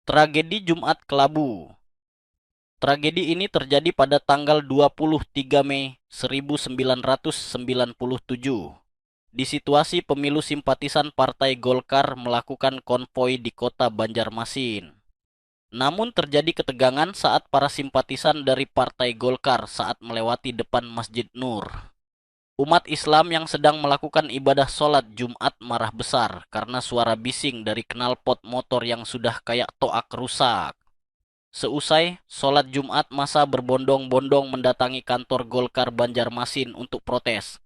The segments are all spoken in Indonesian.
Tragedi Jumat Kelabu. Tragedi ini terjadi pada tanggal 23 Mei 1997 di situasi pemilu simpatisan Partai Golkar melakukan konvoi di kota Banjarmasin. Namun terjadi ketegangan saat para simpatisan dari Partai Golkar saat melewati depan Masjid Nur. Umat Islam yang sedang melakukan ibadah sholat Jumat marah besar karena suara bising dari knalpot motor yang sudah kayak toak rusak. Seusai sholat Jumat, massa berbondong-bondong mendatangi kantor Golkar Banjarmasin untuk protes.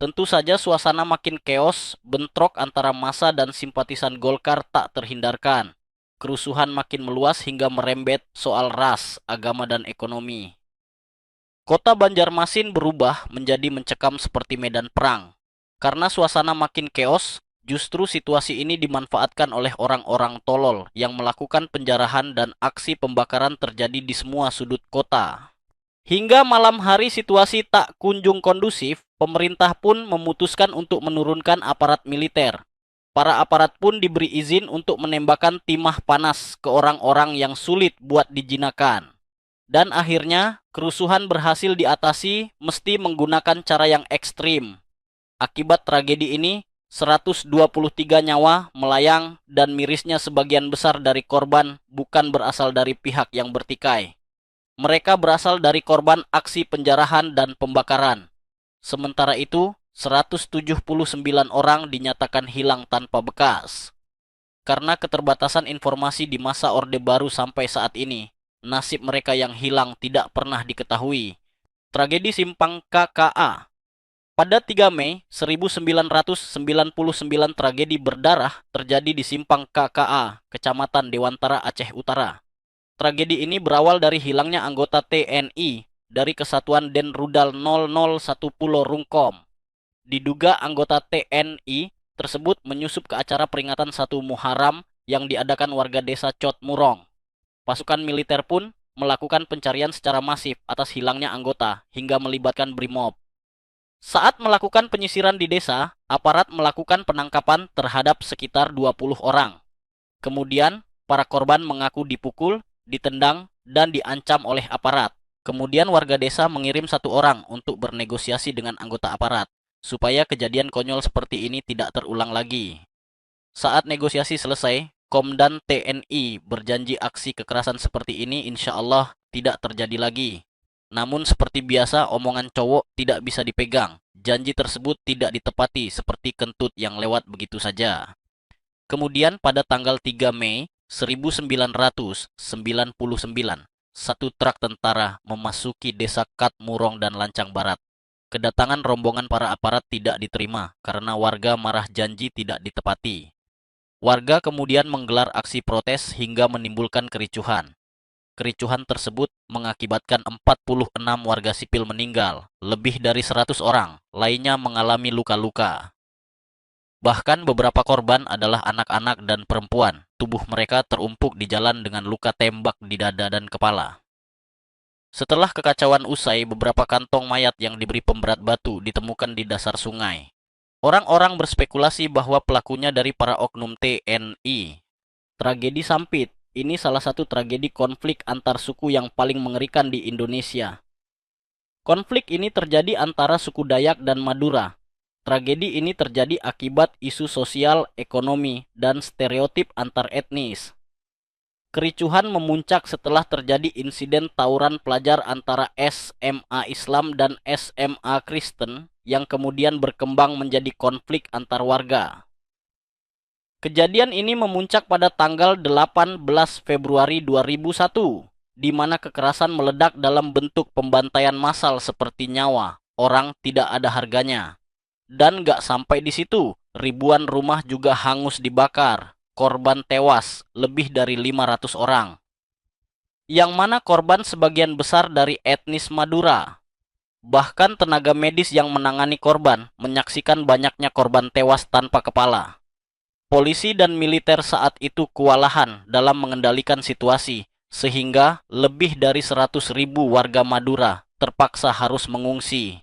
Tentu saja suasana makin keos, bentrok antara massa dan simpatisan Golkar tak terhindarkan. Kerusuhan makin meluas hingga merembet soal ras, agama dan ekonomi. Kota Banjarmasin berubah menjadi mencekam seperti medan perang. Karena suasana makin keos, justru situasi ini dimanfaatkan oleh orang-orang tolol yang melakukan penjarahan dan aksi pembakaran terjadi di semua sudut kota. Hingga malam hari situasi tak kunjung kondusif, pemerintah pun memutuskan untuk menurunkan aparat militer. Para aparat pun diberi izin untuk menembakkan timah panas ke orang-orang yang sulit buat dijinakan. Dan akhirnya, kerusuhan berhasil diatasi mesti menggunakan cara yang ekstrim. Akibat tragedi ini, 123 nyawa melayang dan mirisnya sebagian besar dari korban bukan berasal dari pihak yang bertikai. Mereka berasal dari korban aksi penjarahan dan pembakaran. Sementara itu, 179 orang dinyatakan hilang tanpa bekas. Karena keterbatasan informasi di masa Orde Baru sampai saat ini, nasib mereka yang hilang tidak pernah diketahui. Tragedi Simpang KKA. Pada 3 Mei 1999 tragedi berdarah terjadi di Simpang KKA, Kecamatan Dewantara, Aceh Utara. Tragedi ini berawal dari hilangnya anggota TNI dari Kesatuan Denrudal 001 Pulau Rungkom. Diduga anggota TNI tersebut menyusup ke acara peringatan 1 Muharram yang diadakan warga desa Cot Murong. Pasukan militer pun melakukan pencarian secara masif atas hilangnya anggota hingga melibatkan BRIMOB. Saat melakukan penyisiran di desa, aparat melakukan penangkapan terhadap sekitar 20 orang. Kemudian, para korban mengaku dipukul, ditendang, dan diancam oleh aparat. Kemudian warga desa mengirim 1 orang untuk bernegosiasi dengan anggota aparat, supaya kejadian konyol seperti ini tidak terulang lagi. Saat negosiasi selesai, Komdan TNI berjanji aksi kekerasan seperti ini insya Allah tidak terjadi lagi. Namun seperti biasa omongan cowok tidak bisa dipegang. Janji tersebut tidak ditepati seperti kentut yang lewat begitu saja. Kemudian pada tanggal 3 Mei 1999, 1 truk tentara memasuki desa Kat Murong dan Lancang Barat. Kedatangan rombongan para aparat tidak diterima karena warga marah janji tidak ditepati. Warga kemudian menggelar aksi protes hingga menimbulkan kericuhan. Kericuhan tersebut mengakibatkan 46 warga sipil meninggal, lebih dari 100 orang lainnya mengalami luka-luka. Bahkan beberapa korban adalah anak-anak dan perempuan. Tubuh mereka terumpuk di jalan dengan luka tembak di dada dan kepala. Setelah kekacauan usai, beberapa kantong mayat yang diberi pemberat batu ditemukan di dasar sungai. Orang-orang berspekulasi bahwa pelakunya dari para oknum TNI. Tragedi Sampit. Ini salah satu tragedi konflik antar suku yang paling mengerikan di Indonesia. Konflik ini terjadi antara suku Dayak dan Madura. Tragedi ini terjadi akibat isu sosial, ekonomi, dan stereotip antar etnis. Kericuhan memuncak setelah terjadi insiden tawuran pelajar antara SMA Islam dan SMA Kristen yang kemudian berkembang menjadi konflik antar warga. Kejadian ini memuncak pada tanggal 18 Februari 2001, di mana kekerasan meledak dalam bentuk pembantaian massal seperti nyawa, orang tidak ada harganya. Dan gak sampai di situ, ribuan rumah juga hangus dibakar, korban tewas, lebih dari 500 orang. Yang mana korban sebagian besar dari etnis Madura. Bahkan tenaga medis yang menangani korban menyaksikan banyaknya korban tewas tanpa kepala. Polisi dan militer saat itu kewalahan dalam mengendalikan situasi, sehingga lebih dari 100.000 warga Madura terpaksa harus mengungsi